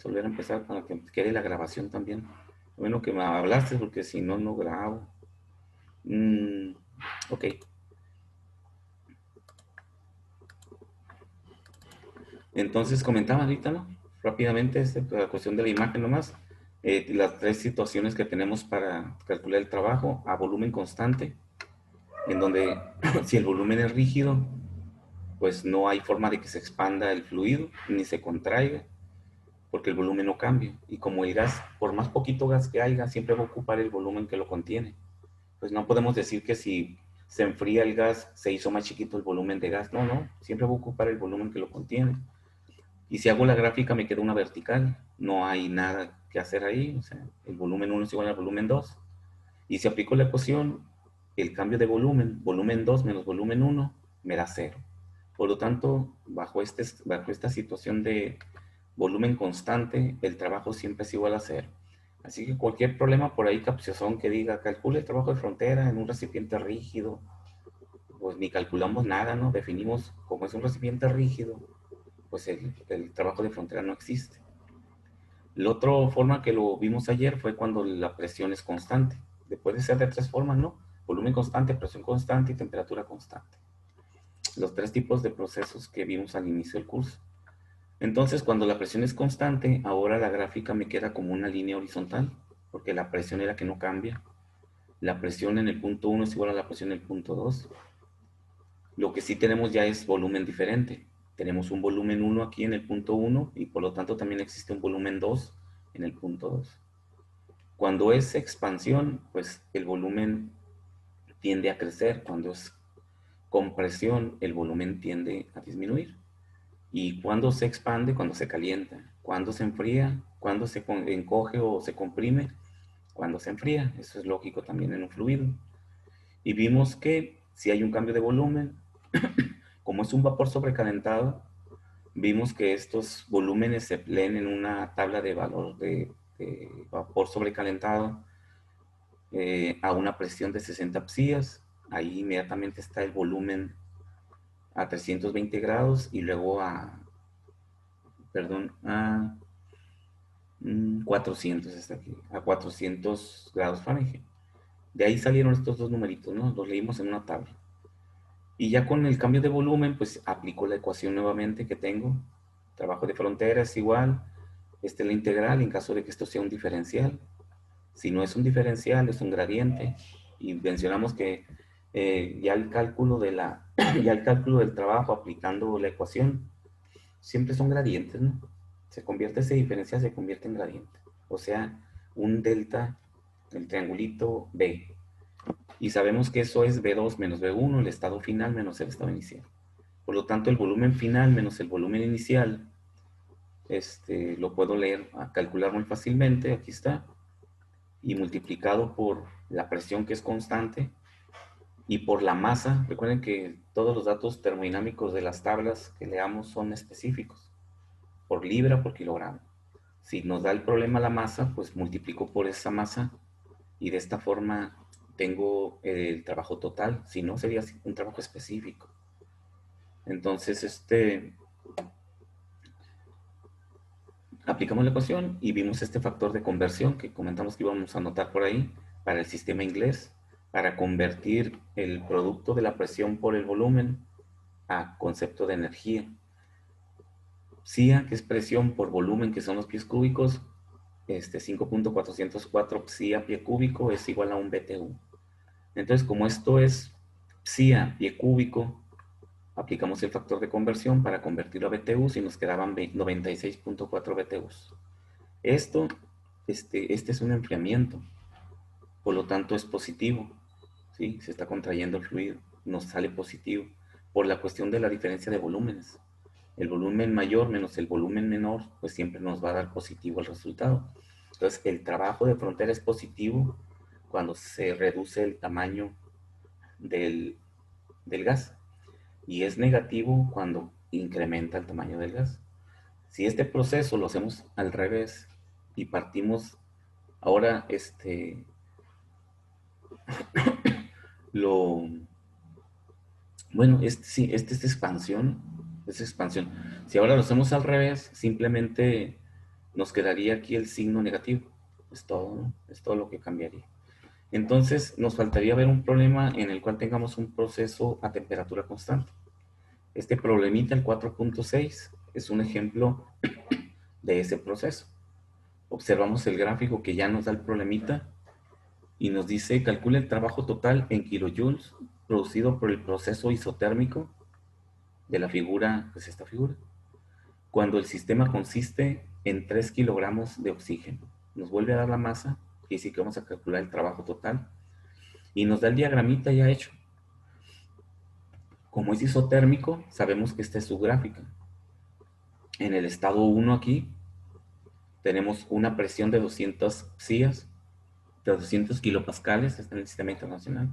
volver a empezar para que quede la grabación también. Bueno que me hablaste porque si no, no grabo. Ok. Entonces comentaba ahorita, ¿no? Rápidamente, la cuestión de la imagen nomás. Las tres situaciones que tenemos para calcular el trabajo a volumen constante, en donde si el volumen es rígido, pues no hay forma de que se expanda el fluido ni se contraiga, porque el volumen no cambia. Y como el gas, por más poquito gas que haya, siempre va a ocupar el volumen que lo contiene. Pues no podemos decir que si se enfría el gas, se hizo más chiquito el volumen de gas. No, no, siempre va a ocupar el volumen que lo contiene. Y si hago la gráfica me queda una vertical, no hay nada que hacer ahí, o sea, el volumen 1 es igual al volumen 2. Y si aplico la ecuación, el cambio de volumen, volumen 2 menos volumen 1, me da 0. Por lo tanto, bajo esta situación de volumen constante, el trabajo siempre es igual a 0. Así que cualquier problema por ahí capciosón que diga, calcule el trabajo de frontera en un recipiente rígido, pues ni calculamos nada, ¿no? Definimos como es un recipiente rígido, pues el trabajo de frontera no existe. La otra forma que lo vimos ayer fue cuando la presión es constante. Puede ser de tres formas, ¿no? Volumen constante, presión constante y temperatura constante. Los tres tipos de procesos que vimos al inicio del curso. Entonces, cuando la presión es constante, ahora la gráfica me queda como una línea horizontal, porque la presión es la que no cambia. La presión en el punto 1 es igual a la presión en el punto 2. Lo que sí tenemos ya es volumen diferente. Tenemos un volumen 1 aquí en el punto 1 y por lo tanto también existe un volumen 2 en el punto 2. Cuando es expansión, pues el volumen tiende a crecer. Cuando es compresión, el volumen tiende a disminuir. Y cuando se expande, cuando se calienta. Cuando se enfría, cuando se encoge o se comprime, cuando se enfría. Eso es lógico también en un fluido. Y vimos que si hay un cambio de volumen, como es un vapor sobrecalentado, vimos que estos volúmenes se leen en una tabla de valor de vapor sobrecalentado a una presión de 60 psias. Ahí inmediatamente está el volumen a 320 grados y luego a 400 está aquí, a 400 grados Fahrenheit. De ahí salieron estos dos numeritos, ¿no? Los leímos en una tabla. Y ya con el cambio de volumen, pues aplico la ecuación nuevamente que tengo. Trabajo de frontera es igual. Esta es la integral en caso de que esto sea un diferencial. Si no es un diferencial, es un gradiente. Y mencionamos que ya el cálculo ya el cálculo del trabajo aplicando la ecuación siempre son gradientes, ¿no? Se convierte ese diferencial, se convierte en gradiente. O sea, un delta, el triangulito B. Y sabemos que eso es B2 menos B1, el estado final menos el estado inicial. Por lo tanto, el volumen final menos el volumen inicial, lo puedo leer, calcular muy fácilmente, aquí está, y multiplicado por la presión que es constante y por la masa. Recuerden que todos los datos termodinámicos de las tablas que leamos son específicos, por libra, por kilogramo. Si nos da el problema la masa, pues multiplico por esa masa y de esta forma tengo el trabajo total, si no sería un trabajo específico. Entonces, aplicamos la ecuación y vimos este factor de conversión que comentamos que íbamos a anotar por ahí para el sistema inglés, para convertir el producto de la presión por el volumen a concepto de energía. Psia, que es presión por volumen, que son los pies cúbicos, 5.404 psia pie cúbico es igual a un BTU. Entonces, como esto es psia pie cúbico, aplicamos el factor de conversión para convertirlo a BTUs y nos quedaban 96.4 BTUs. Esto, este es un enfriamiento, por lo tanto es positivo, ¿sí? Se está contrayendo el fluido, nos sale positivo por la cuestión de la diferencia de volúmenes. El volumen mayor menos el volumen menor, pues siempre nos va a dar positivo el resultado. Entonces, el trabajo de frontera es positivo cuando se reduce el tamaño del, del gas y es negativo cuando incrementa el tamaño del gas. Si este proceso lo hacemos al revés y partimos ahora lo bueno, sí, es expansión, es expansión. Si ahora lo hacemos al revés, simplemente nos quedaría aquí el signo negativo. Es todo, ¿no? Es todo lo que cambiaría. Entonces, nos faltaría ver un problema en el cual tengamos un proceso a temperatura constante. Este problemita, el 4.6, es un ejemplo de ese proceso. Observamos el gráfico que ya nos da el problemita y nos dice, calcula el trabajo total en kilojoules producido por el proceso isotérmico de la figura, pues esta figura, cuando el sistema consiste en 3 kilogramos de oxígeno. Nos vuelve a dar la masa, y sí que vamos a calcular el trabajo total, y nos da el diagramita ya hecho. Como es isotérmico, sabemos que esta es su gráfica. En el estado 1 aquí, tenemos una presión de 200 psias, de 200 kilopascales, está en el sistema internacional.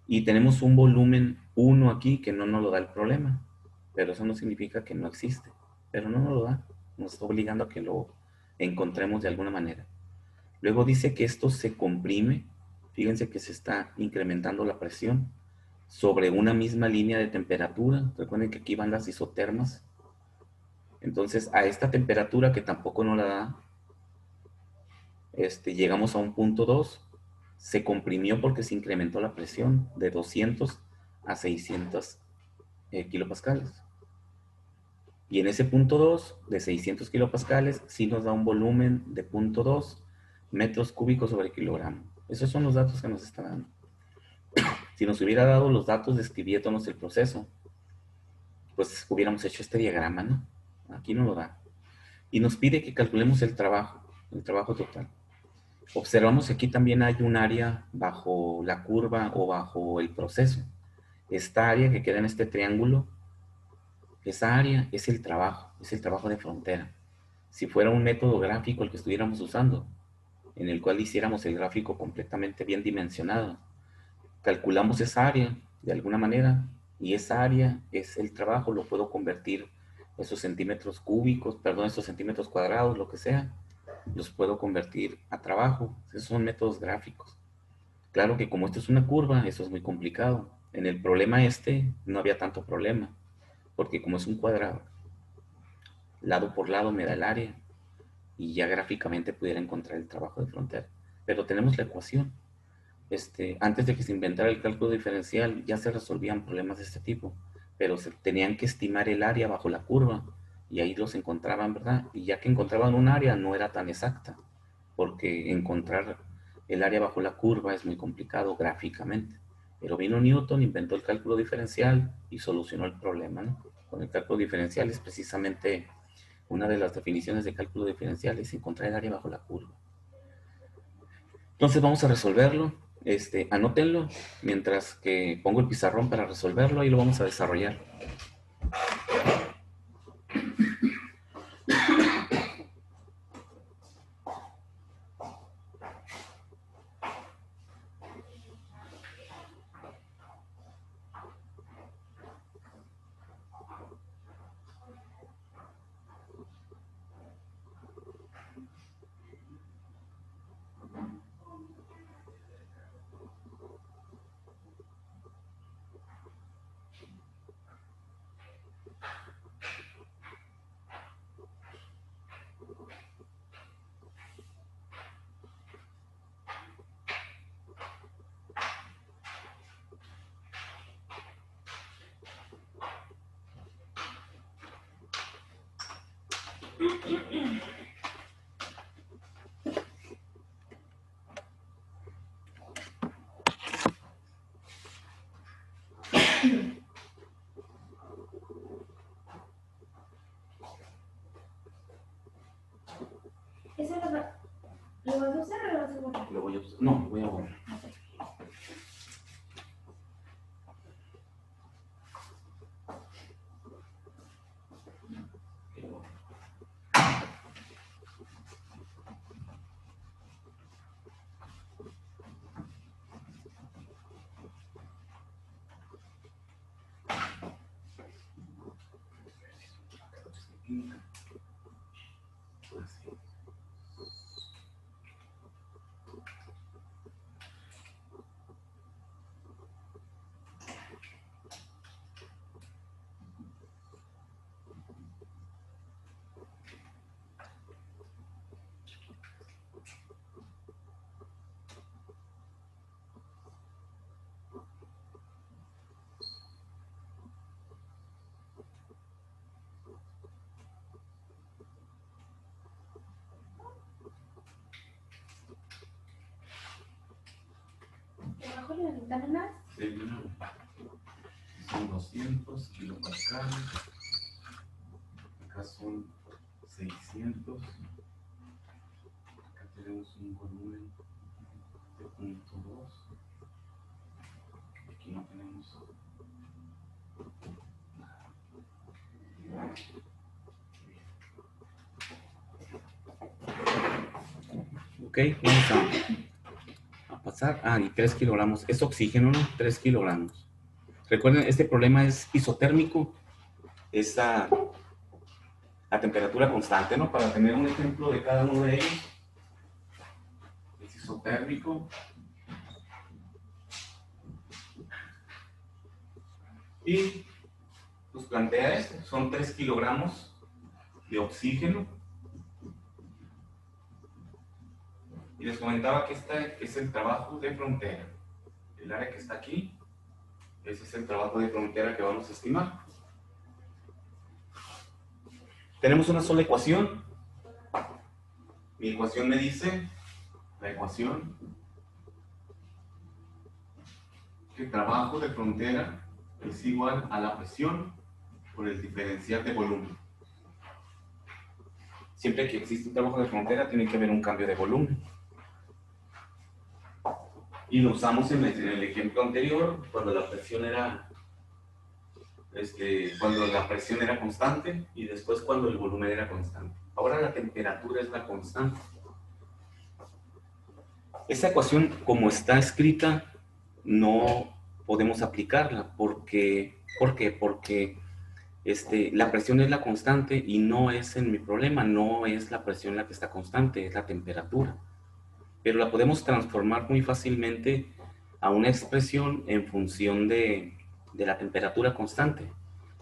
Y tenemos un volumen 1 aquí que no nos lo da el problema, pero eso no significa que no existe, pero no nos lo da, nos está obligando a que lo encontremos de alguna manera. Luego dice que esto se comprime, fíjense que se está incrementando la presión sobre una misma línea de temperatura. Recuerden que aquí van las isotermas. Entonces a esta temperatura que tampoco nos la da, llegamos a un punto 2, se comprimió porque se incrementó la presión de 200 a 600 kilopascales. Y en ese punto 2 de 600 kilopascales sí nos da un volumen de punto 2 metros cúbicos sobre kilogramo. Esos son los datos que nos está dando. Si nos hubiera dado los datos describiéndonos el proceso, pues hubiéramos hecho este diagrama, ¿no? Aquí no lo da. Y nos pide que calculemos el trabajo total. Observamos que aquí también hay un área bajo la curva o bajo el proceso. Esta área que queda en este triángulo, esa área es el trabajo de frontera. Si fuera un método gráfico el que estuviéramos usando, en el cual hiciéramos el gráfico completamente bien dimensionado, calculamos esa área de alguna manera y esa área es el trabajo, lo puedo convertir esos centímetros cúbicos, perdón, esos centímetros cuadrados, lo que sea, los puedo convertir a trabajo. Esos son métodos gráficos. Claro que como esto es una curva, eso es muy complicado. En el problema no había tanto problema, porque como es un cuadrado, lado por lado me da el área y ya gráficamente pudiera encontrar el trabajo de frontera. Pero tenemos la ecuación. Antes de que se inventara el cálculo diferencial, ya se resolvían problemas de este tipo, pero se tenían que estimar el área bajo la curva y ahí los encontraban, ¿verdad? Y ya que encontraban un área, no era tan exacta, porque encontrar el área bajo la curva es muy complicado gráficamente. Pero vino Newton, inventó el cálculo diferencial y solucionó el problema, ¿no? Con el cálculo diferencial es precisamente una de las definiciones de cálculo diferencial, es encontrar el área bajo la curva. Entonces vamos a resolverlo. Anótenlo mientras que pongo el pizarrón para resolverlo y lo vamos a desarrollar. ¿Eso lo vas a usar o lo vas a borrar? Lo voy a usar. No, voy a borrar. Dame más. Sí, no. Son 200 kilopascales. Acá son 600. Acá tenemos un volumen de 0.2. Aquí no tenemos. Ok, vamos a pasar. Ah, y 3 kilogramos. Es oxígeno, ¿no? 3 kilogramos. Recuerden, este problema es isotérmico. Es a temperatura constante, ¿no? Para tener un ejemplo de cada uno de ellos. Es isotérmico. Y nos plantea esto. Son 3 kilogramos de oxígeno. Y les comentaba que este es el trabajo de frontera. El área que está aquí, ese es el trabajo de frontera que vamos a estimar. Tenemos una sola ecuación. Mi ecuación me dice, la ecuación, que el trabajo de frontera es igual a la presión por el diferencial de volumen. Siempre que existe un trabajo de frontera tiene que haber un cambio de volumen. Y lo usamos en el ejemplo anterior, cuando la presión era constante y después cuando el volumen era constante. Ahora la temperatura es la constante. Esa ecuación, como está escrita, no podemos aplicarla. ¿Por qué? Porque la presión es la constante y no es en mi problema, no es la presión la que está constante, es la temperatura. Pero la podemos transformar muy fácilmente a una expresión en función de la temperatura constante.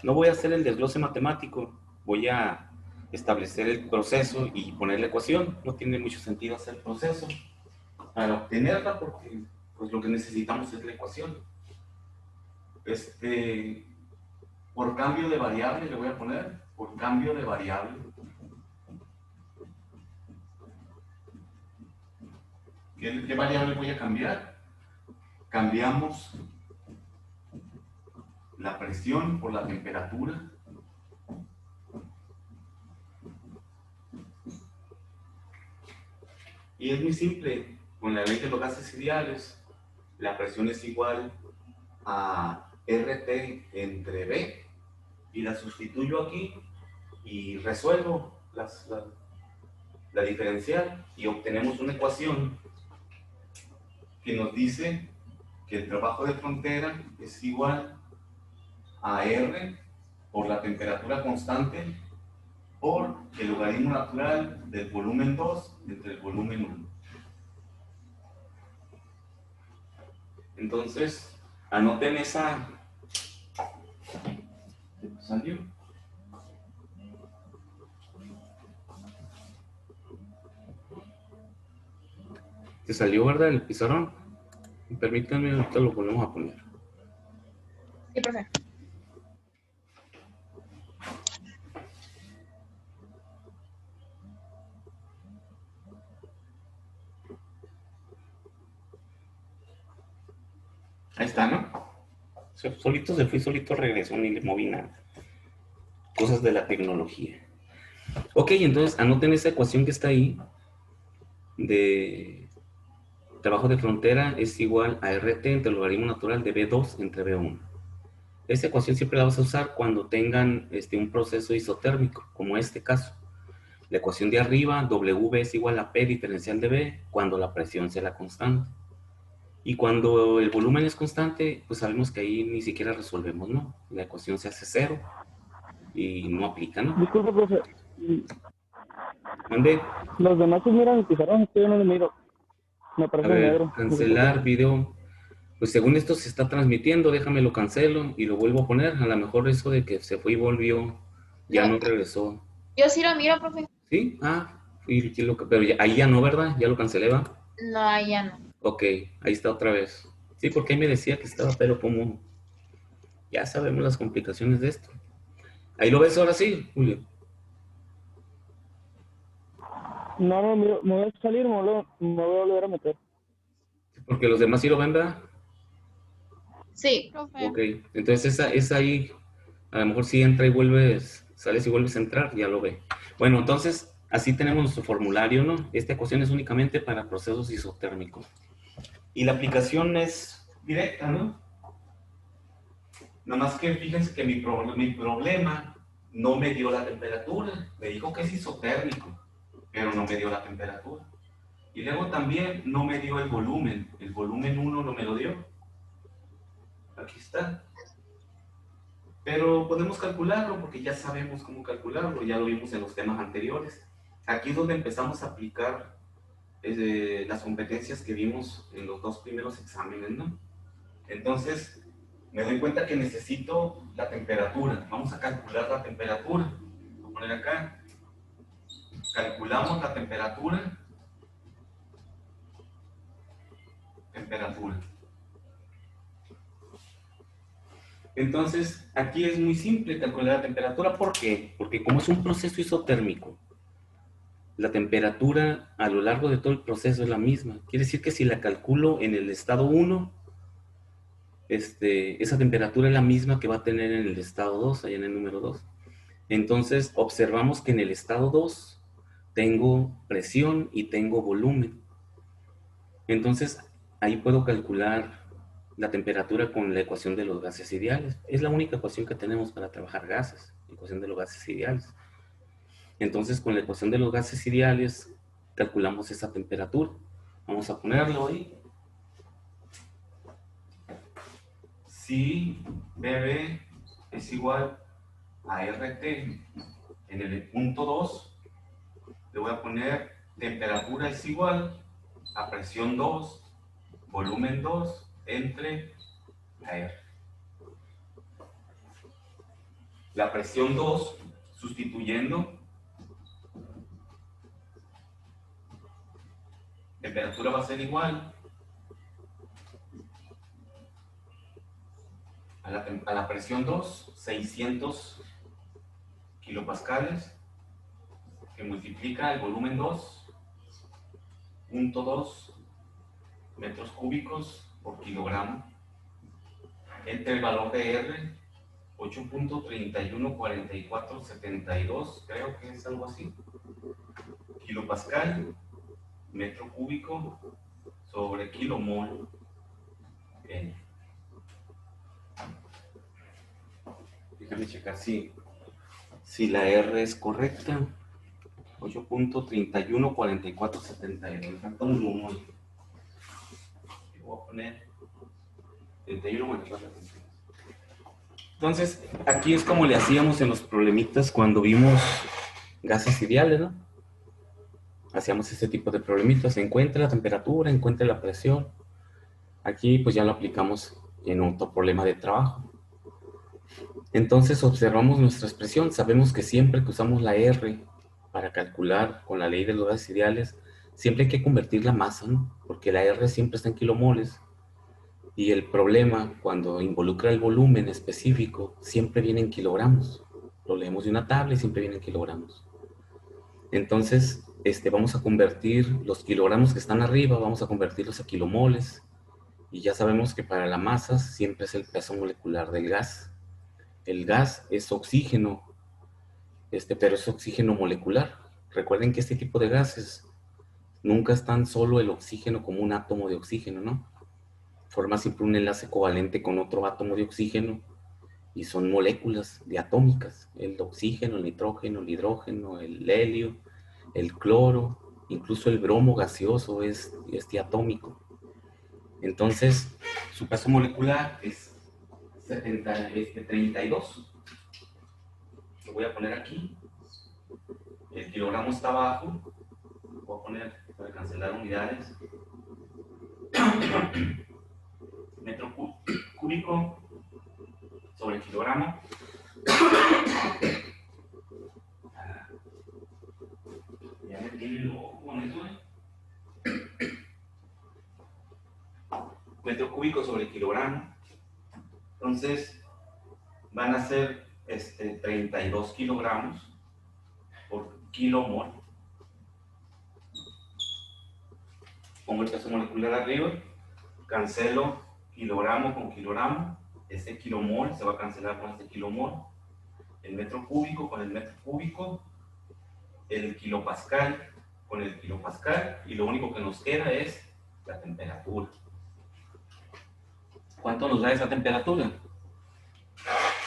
No voy a hacer el desglose matemático, voy a establecer el proceso y poner la ecuación. No tiene mucho sentido hacer el proceso para obtenerla porque pues, lo que necesitamos es la ecuación. Por cambio de variable le voy a poner, por cambio de variable. ¿Qué variable voy a cambiar? Cambiamos la presión por la temperatura. Y es muy simple, con la ley de los gases ideales, la presión es igual a RT entre B, y la sustituyo aquí y resuelvo la diferencial y obtenemos una ecuación que nos dice que el trabajo de frontera es igual a R por la temperatura constante por el logaritmo natural del volumen 2 entre el volumen 1. Entonces, anoten esa. ¿Salió? ¿Te salió, verdad, el pizarrón? Permítanme, ahorita lo volvemos a poner. Sí, profe. Ahí está, ¿no? Solito se fue, solito regresó, ni le moví nada. Cosas de la tecnología. Ok, entonces anoten esa ecuación que está ahí de trabajo de frontera es igual a RT entre el logaritmo natural de B2 entre B1. Esta ecuación siempre la vas a usar cuando tengan un proceso isotérmico, como este caso. La ecuación de arriba, W es igual a P diferencial de B, cuando la presión sea la constante. Y cuando el volumen es constante, pues sabemos que ahí ni siquiera resolvemos, ¿no? La ecuación se hace cero y no aplica, ¿no? Disculpe, profe. ¿Mande? Los demás se miran el pizarrón, yo no lo miro. Me A aparece en ver, negro. cancelar video. Pues según esto se está transmitiendo, déjame lo cancelo y lo vuelvo a poner. A lo mejor eso de que se fue y volvió, ya no regresó. Yo sí lo miro, profe. ¿Sí? Ah, pero ahí ya no, ¿verdad? Ya lo cancelé, ¿va? No, ahí ya no. Ok, ahí está otra vez. Sí, porque ahí me decía que estaba, pero como ya sabemos las complicaciones de esto. Ahí lo ves ahora sí, Julio. No, no, miro, me voy a salir, me voy a volver a meter. Porque los demás sí lo ven, ¿verdad? Sí, profe. Ok, entonces esa ahí, a lo mejor si entra y vuelves, sales y vuelves a entrar, ya lo ve. Bueno, entonces así tenemos nuestro formulario, ¿no? Esta ecuación es únicamente para procesos isotérmicos. Y la aplicación es directa, ¿no? Nada más que fíjense que mi problema no me dio la temperatura, me dijo que es isotérmico, pero no me dio la temperatura. Y luego también no me dio el volumen 1 no me lo dio. Aquí está. Pero podemos calcularlo porque ya sabemos cómo calcularlo, ya lo vimos en los temas anteriores. Aquí es donde empezamos a aplicar las competencias que vimos en los dos primeros exámenes, ¿no? Entonces, me doy cuenta que necesito la temperatura. Vamos a calcular la temperatura. Voy a poner acá. Calculamos la temperatura. Temperatura. Entonces, aquí es muy simple calcular la temperatura. ¿Por qué? Porque como es un proceso isotérmico, la temperatura a lo largo de todo el proceso es la misma. Quiere decir que si la calculo en el estado 1, esa temperatura es la misma que va a tener en el estado 2, allá en el número 2. Entonces, observamos que en el estado 2 tengo presión y tengo volumen. Entonces, ahí puedo calcular la temperatura con la ecuación de los gases ideales. Es la única ecuación que tenemos para trabajar gases, ecuación de los gases ideales. Entonces, con la ecuación de los gases ideales, calculamos esa temperatura. Vamos a ponerlo ahí. Si BB es igual a RT en el punto 2, le voy a poner temperatura es igual a presión 2, volumen 2 entre la R. La presión 2, sustituyendo, temperatura va a ser igual a la presión 2, 600 kilopascales, que multiplica el volumen 2, punto 2 metros cúbicos por kilogramo, entre el valor de R, 8.314472, creo que es algo así, kilopascal, metro cúbico sobre kilomol. Okay. Déjame checar si la R es correcta. 8.314472. Falta un 1. Voy a poner 31 menos 4. Entonces, aquí es como le hacíamos en los problemitas cuando vimos gases ideales, ¿no? Hacíamos este tipo de problemitas. Encuentra la temperatura, encuentra la presión. Aquí pues ya lo aplicamos en otro problema de trabajo. Entonces observamos nuestra expresión. Sabemos que siempre que usamos la R para calcular con la ley de los gases ideales, siempre hay que convertir la masa, ¿no? Porque la R siempre está en kilomoles. Y el problema, cuando involucra el volumen específico, siempre viene en kilogramos. Lo leemos de una tabla y siempre viene en kilogramos. Entonces, vamos a convertir los kilogramos que están arriba, vamos a convertirlos a kilomoles. Y ya sabemos que para la masa siempre es el peso molecular del gas. El gas es oxígeno, pero es oxígeno molecular. Recuerden que este tipo de gases nunca es tan solo el oxígeno como un átomo de oxígeno, ¿no? Forma siempre un enlace covalente con otro átomo de oxígeno y son moléculas diatómicas. El oxígeno, el nitrógeno, el hidrógeno, el helio, el cloro, incluso el bromo gaseoso es diatómico. Entonces, su peso molecular es 32. Lo voy a poner aquí. El kilogramo está abajo. Voy a poner para cancelar unidades. Metro cúbico sobre kilogramo. Ya me tiene loco con eso, metro cúbico sobre kilogramo. Entonces, van a ser 32 kilogramos por kilomol. Pongo el peso molecular arriba, cancelo kilogramo con kilogramo, este kilomol se va a cancelar con este kilomol, el metro cúbico con el metro cúbico, el kilopascal con el kilopascal, y lo único que nos queda es la temperatura. ¿Cuánto nos da esa temperatura?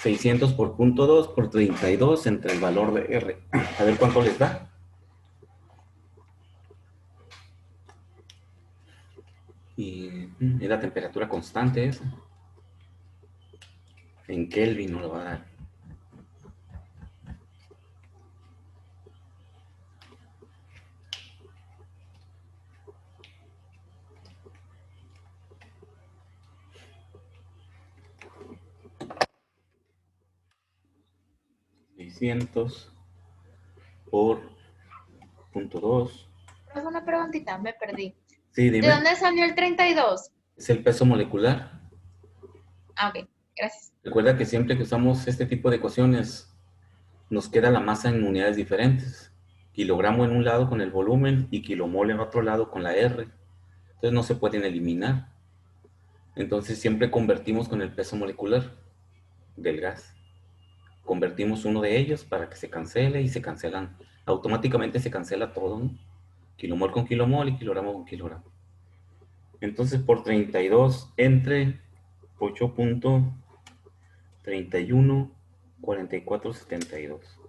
600 por punto 2 por 32 entre el valor de R. A ver cuánto les da. Y es la temperatura constante esa. En Kelvin nos lo va a dar. $600 por punto 2. Profe, una preguntita, me perdí. Sí, ¿De dime. dónde salió el 32? Es el peso molecular. Ah, ok, gracias. Recuerda que siempre que usamos este tipo de ecuaciones, nos queda la masa en unidades diferentes. Kilogramo en un lado con el volumen y kilomol en otro lado con la R. Entonces no se pueden eliminar. Entonces siempre convertimos con el peso molecular del gas. Convertimos uno de ellos para que se cancele y se cancelan. Automáticamente se cancela todo, ¿no? Kilomol con kilomol y kilogramo con kilogramo. Entonces por 32 entre 8.31 4472.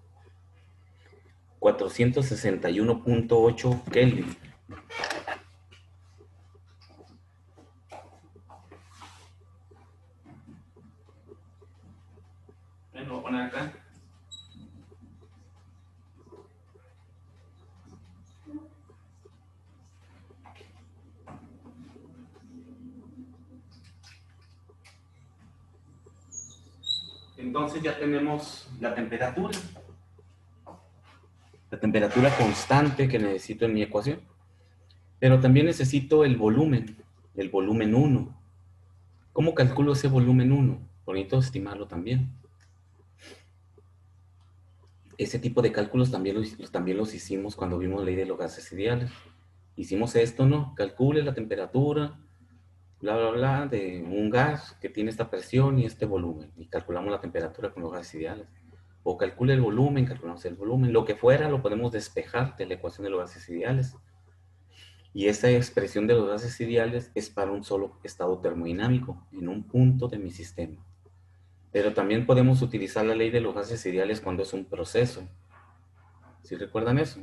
461.8 Kelvin. Lo voy a poner acá. Entonces ya tenemos la temperatura constante que necesito en mi ecuación. Pero también necesito el volumen 1. ¿Cómo calculo ese volumen 1? Bonito estimarlo también. Ese tipo de cálculos también los hicimos cuando vimos la ley de los gases ideales. Hicimos esto, ¿no? Calcule la temperatura, bla, bla, bla, de un gas que tiene esta presión y este volumen. Y calculamos la temperatura con los gases ideales. O calcule el volumen, calculamos el volumen. Lo que fuera lo podemos despejar de la ecuación de los gases ideales. Y esa expresión de los gases ideales es para un solo estado termodinámico, en un punto de mi sistema. Pero también podemos utilizar la ley de los gases ideales cuando es un proceso. ¿Sí recuerdan eso?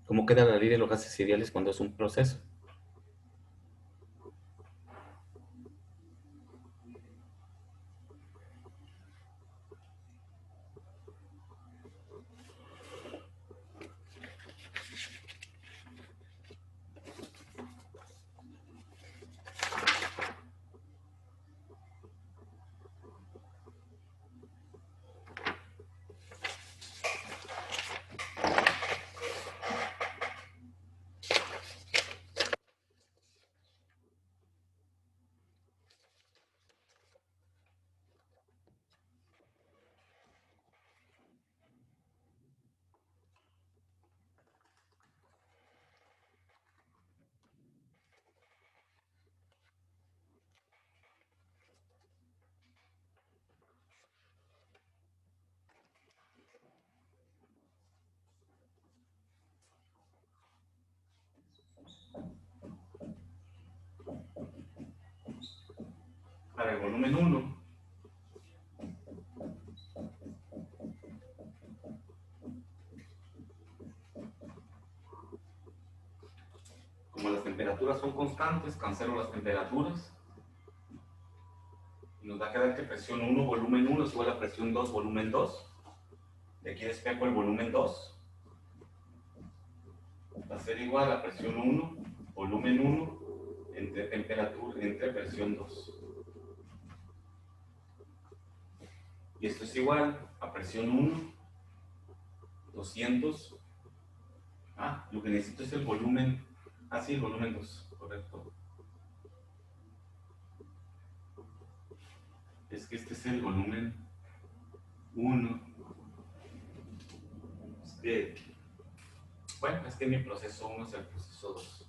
¿Cómo queda la ley de los gases ideales cuando es un proceso? Para el volumen 1, como las temperaturas son constantes, cancelo las temperaturas. Y nos va a quedar que presión 1, volumen 1 es igual a presión 2, volumen 2. De aquí despejo el volumen 2. Va a ser igual a presión 1, volumen 1, entre temperatura, entre presión 2. Y esto es igual a presión 1, 200. Lo que necesito es el volumen. Sí, el volumen 2, correcto. Es que este es el volumen 1. Es que mi proceso 1 es el proceso 2.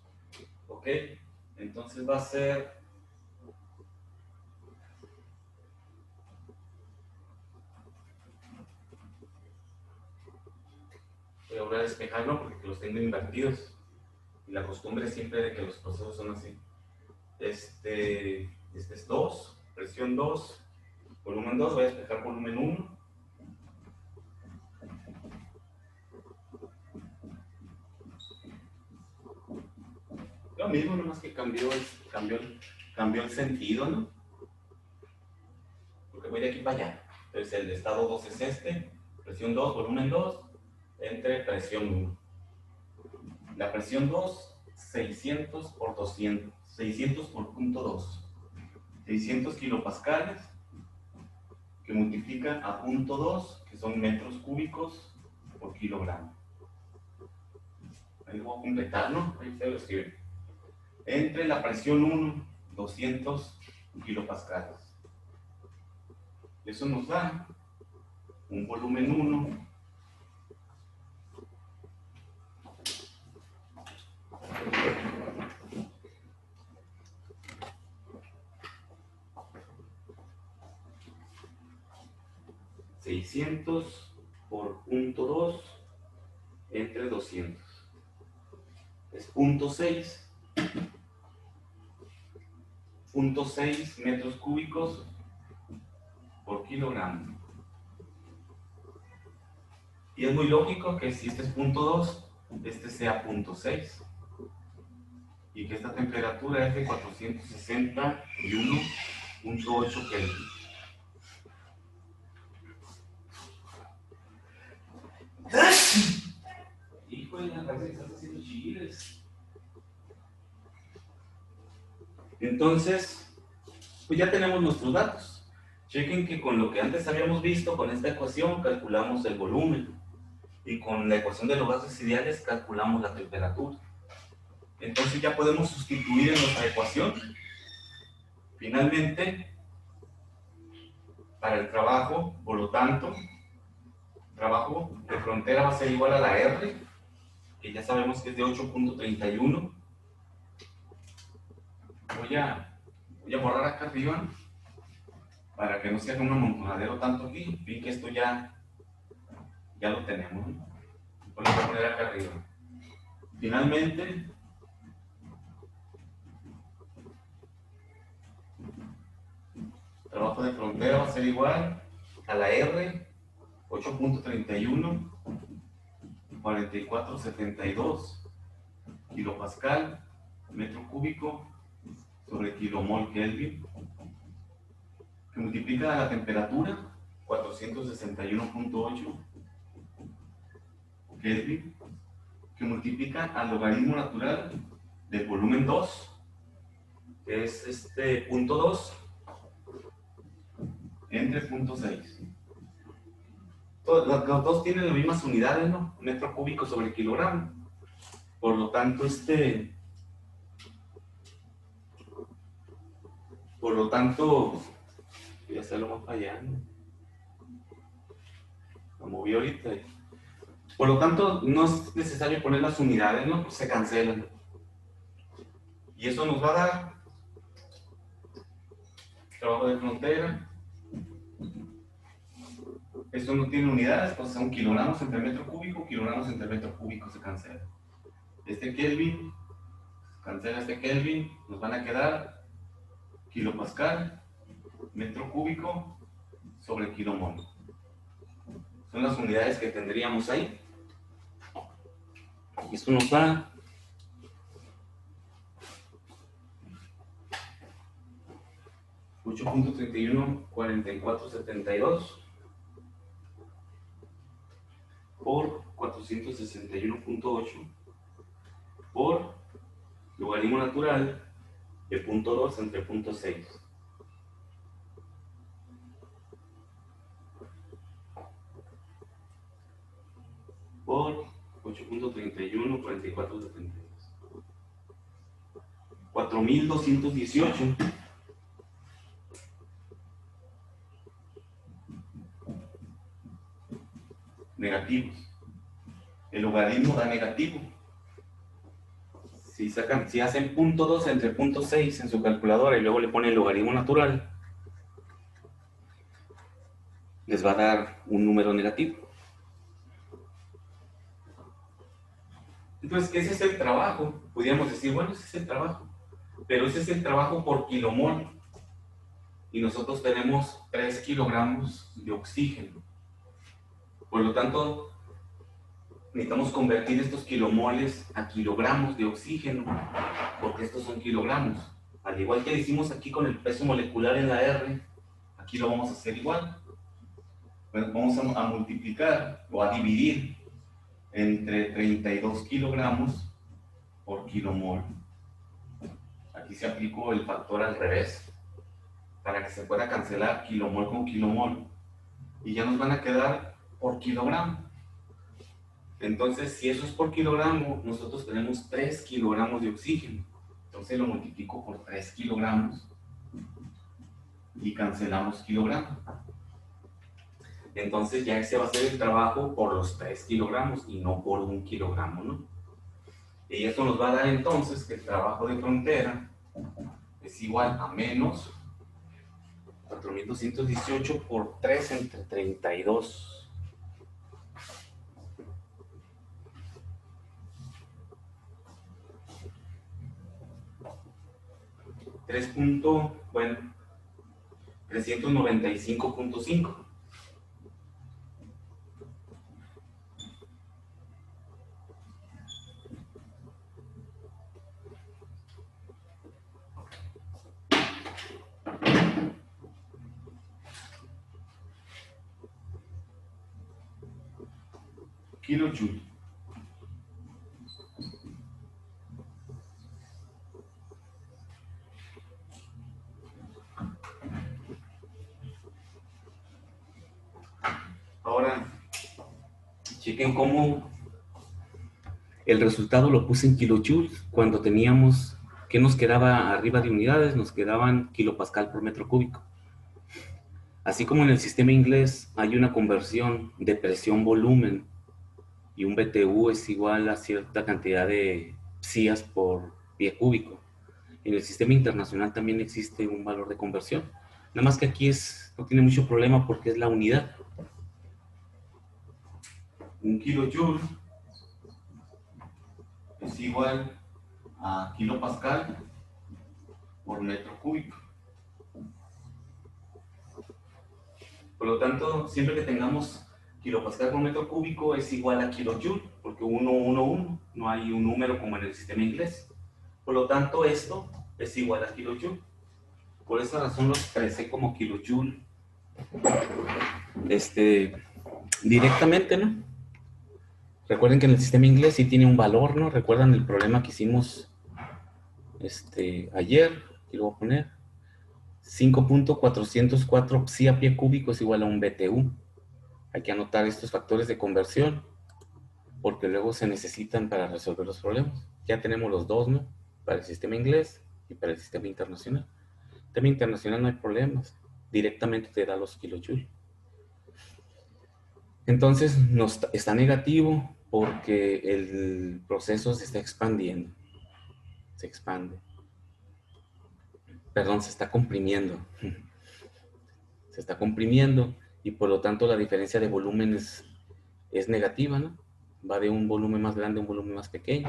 ¿Ok? Entonces va a ser Voy a volver a despejarlo porque los tengo invertidos. Y la costumbre siempre de que los procesos son así. Este es 2, presión 2, volumen 2, voy a despejar volumen 1. Lo mismo, nomás que cambió el sentido, ¿no? Porque voy de aquí para allá. Entonces el estado 2 es este, presión 2, volumen 2, entre presión 1. La presión 2, 600 por 200, 600 por punto 2. 600 kilopascales, que multiplica a punto 2, que son metros cúbicos por kilogramo. Ahí lo voy a completar, ¿no? Ahí se lo escribe. Entre la presión 1, 200 kilopascales. Eso nos da un volumen 1 600 por punto 2 entre 200. Es punto 6 metros cúbicos por kilogramo. Y es muy lógico que si este es punto 2, este sea punto 6. Y que esta temperatura es de 461.8 Kelvin. Híjole, la cabeza está haciendo chiles. Entonces, pues ya tenemos nuestros datos. Chequen que con lo que antes habíamos visto, con esta ecuación calculamos el volumen. Y con la ecuación de los gases ideales calculamos la temperatura. Entonces ya podemos sustituir en nuestra ecuación. Finalmente, para el trabajo, por lo tanto, trabajo de frontera va a ser igual a la R, que ya sabemos que es de 8.31. Voy a borrar acá arriba para que no se haga un amontonadero tanto aquí. Vi que esto ya lo tenemos, ¿no? Lo voy a poner acá arriba. Finalmente, trabajo de frontera va a ser igual a la R, 8.31, 44.72 kilopascal metro cúbico sobre kilomol Kelvin, que multiplica la temperatura, 461.8 Kelvin, que multiplica al logaritmo natural del volumen 2, que es este punto 2, entre punto 6. Los dos tienen las mismas unidades, ¿no? Metro cúbico sobre kilogramo. Por lo tanto, voy a hacerlo más para allá, ¿no? Lo moví ahorita. Por lo tanto, no es necesario poner las unidades, ¿no? Pues se cancelan. Y eso nos va a dar trabajo de frontera. Esto no tiene unidades, pues son kilogramos entre metro cúbico se cancela. Este Kelvin, cancela este Kelvin, nos van a quedar kilopascal, metro cúbico sobre kilomol. Son las unidades que tendríamos ahí. Y esto nos da 8.314472 por 461.8 por logaritmo natural de punto 2 entre punto 6. Por 8.314472. 4.218 negativos. El logaritmo da negativo. Si hacen punto 2 entre punto 6 en su calculadora y luego le ponen el logaritmo natural, les va a dar un número negativo. Entonces, ese es el trabajo. Podríamos decir, bueno, ese es el trabajo. Pero ese es el trabajo por kilomol. Y nosotros tenemos 3 kilogramos de oxígeno. Por lo tanto, necesitamos convertir estos kilomoles a kilogramos de oxígeno, porque estos son kilogramos. Al igual que hicimos aquí con el peso molecular en la R, aquí lo vamos a hacer igual. Pues vamos a multiplicar o a dividir entre 32 kilogramos por kilomol. Aquí se aplicó el factor al revés, para que se pueda cancelar kilomol con kilomol. Y ya nos van a quedar por kilogramo. Entonces, si eso es por kilogramo, nosotros tenemos 3 kilogramos de oxígeno. Entonces lo multiplico por 3 kilogramos y cancelamos kilogramos. Entonces ya ese va a ser el trabajo por los 3 kilogramos y no por 1 kilogramo, ¿no? Y esto nos va a dar entonces que el trabajo de frontera es igual a menos 4.218 por 3 entre 32. 395.5. Kilojoule. Ahora, chequen cómo el resultado lo puse en kilojoules cuando teníamos, ¿qué nos quedaba arriba de unidades? Nos quedaban kilopascal por metro cúbico. Así como en el sistema inglés hay una conversión de presión-volumen y un BTU es igual a cierta cantidad de psias por pie cúbico. En el sistema internacional también existe un valor de conversión. Nada más que aquí no tiene mucho problema porque es la unidad. Un kilojoule es igual a kilopascal por metro cúbico. Por lo tanto, siempre que tengamos kilopascal por metro cúbico es igual a kilojoule, porque 1, 1, 1, no hay un número como en el sistema inglés. Por lo tanto, esto es igual a kilojoule. Por esa razón lo expresé como kilojoule directamente, ¿no? Recuerden que en el sistema inglés sí tiene un valor, ¿no? ¿Recuerdan el problema que hicimos ayer? Aquí lo voy a poner. 5.404 psi a pie cúbico es igual a un BTU. Hay que anotar estos factores de conversión porque luego se necesitan para resolver los problemas. Ya tenemos los dos, ¿no? Para el sistema inglés y para el sistema internacional. El sistema internacional no hay problemas. Directamente te da los kilojoules. Entonces está negativo porque el proceso se está expandiendo. Se expande. Perdón, se está comprimiendo. Se está comprimiendo y por lo tanto la diferencia de volumen es negativa, ¿no? Va de un volumen más grande a un volumen más pequeño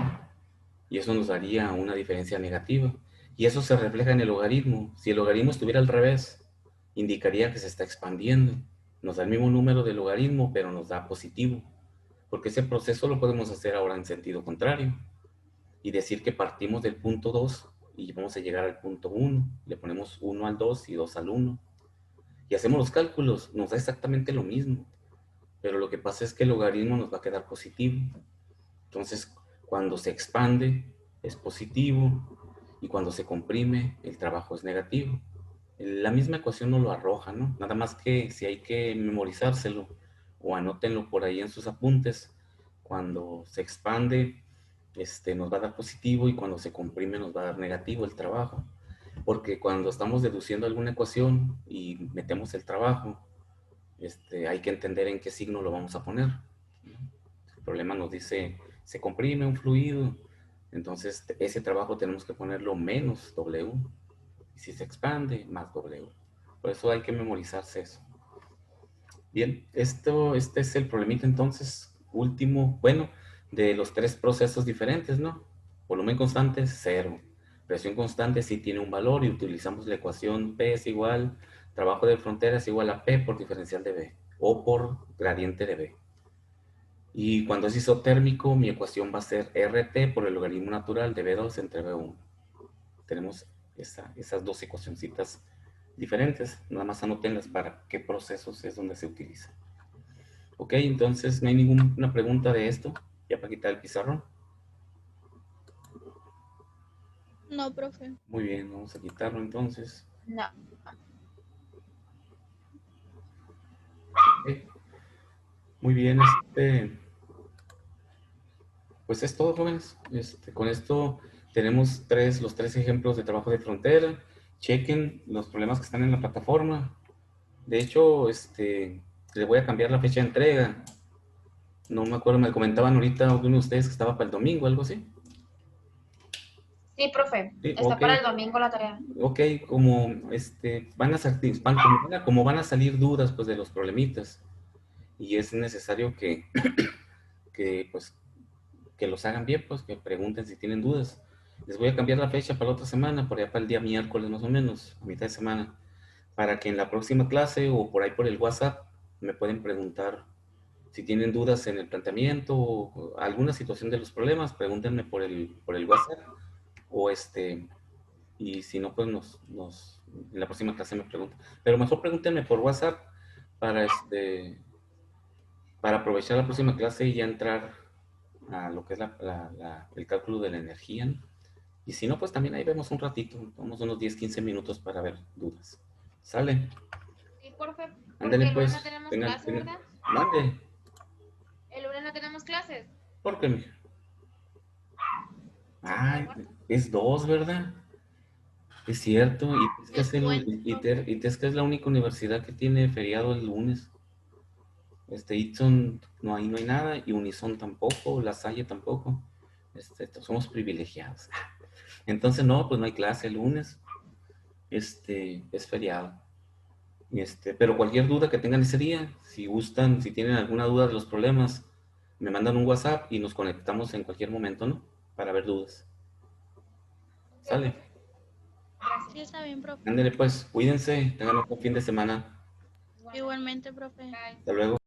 y eso nos daría una diferencia negativa y eso se refleja en el logaritmo. Si el logaritmo estuviera al revés, indicaría que se está expandiendo. Nos da el mismo número de logaritmo, pero nos da positivo, porque ese proceso lo podemos hacer ahora en sentido contrario y decir que partimos del punto 2 y vamos a llegar al punto 1. Le ponemos 1 al 2 y 2 al 1. Y hacemos los cálculos, nos da exactamente lo mismo. Pero lo que pasa es que el logaritmo nos va a quedar positivo. Entonces, cuando se expande, es positivo. Y cuando se comprime, el trabajo es negativo. La misma ecuación nos lo arroja, ¿no? Nada más que si hay que memorizárselo o anótenlo por ahí en sus apuntes, cuando se expande, nos va a dar positivo y cuando se comprime nos va a dar negativo el trabajo. Porque cuando estamos deduciendo alguna ecuación y metemos el trabajo, hay que entender en qué signo lo vamos a poner. El problema nos dice, se comprime un fluido, entonces ese trabajo tenemos que ponerlo menos W. Y si se expande, más W. Por eso hay que memorizarse eso. Bien, este es el problemita entonces último. Bueno, de los tres procesos diferentes, ¿no? Volumen constante, 0. Presión constante sí tiene un valor y utilizamos la ecuación P es igual, trabajo de frontera es igual a P por diferencial de B o por gradiente de B. Y cuando es isotérmico, mi ecuación va a ser RT por el logaritmo natural de B2 entre B1. Tenemos esas dos ecuacioncitas diferentes. Nada más anótenlas para qué procesos es donde se utiliza. Ok, entonces no hay ninguna pregunta de esto. Ya para quitar el pizarrón. No, profe. Muy bien, vamos a quitarlo entonces. No. Ok. Muy bien, pues es todo, jóvenes. Con esto tenemos los tres ejemplos de trabajo de frontera. Chequen los problemas que están en la plataforma. De hecho, le voy a cambiar la fecha de entrega. No me acuerdo, me comentaban ahorita algunos de ustedes que estaba para el domingo, algo así. Sí, profe. Sí, Está ok. para el domingo la tarea. Ok, como como van a salir dudas pues de los problemitas y es necesario pues que los hagan bien, pues que pregunten si tienen dudas. Les voy a cambiar la fecha para la otra semana, por allá para el día miércoles más o menos, a mitad de semana, para que en la próxima clase o por ahí por el WhatsApp me pueden preguntar si tienen dudas en el planteamiento o alguna situación de los problemas, pregúntenme por el WhatsApp o y si no, pues en la próxima clase me preguntan. Pero mejor pregúntenme por WhatsApp para para aprovechar la próxima clase y ya entrar a lo que es el cálculo de la energía, ¿no? Y si no, pues también ahí vemos un ratito, vamos unos 10, 15 minutos para ver dudas. ¿Sale? Sí, profe. Ándale Porque el lunes no pues, tenemos clase, ¿verdad? mande. El lunes no tenemos clases. ¿Por qué, mija? Ay, ¿Recuerda? es 2, ¿verdad? Es cierto, Es puente, profe. Tesca es la única universidad que tiene feriado el lunes. Itson, no hay nada, y Unison tampoco, La Salle tampoco. Somos privilegiados. Entonces, no, pues no hay clase el lunes. Es feriado. Pero cualquier duda que tengan ese día, si gustan, si tienen alguna duda de los problemas, me mandan un WhatsApp y nos conectamos en cualquier momento, ¿no? Para ver dudas. ¿Sale? Gracias. Sí, está bien, profe. Ándale pues, cuídense, tengan un buen fin de semana. Igualmente. Igualmente, profe. Bye. Hasta luego.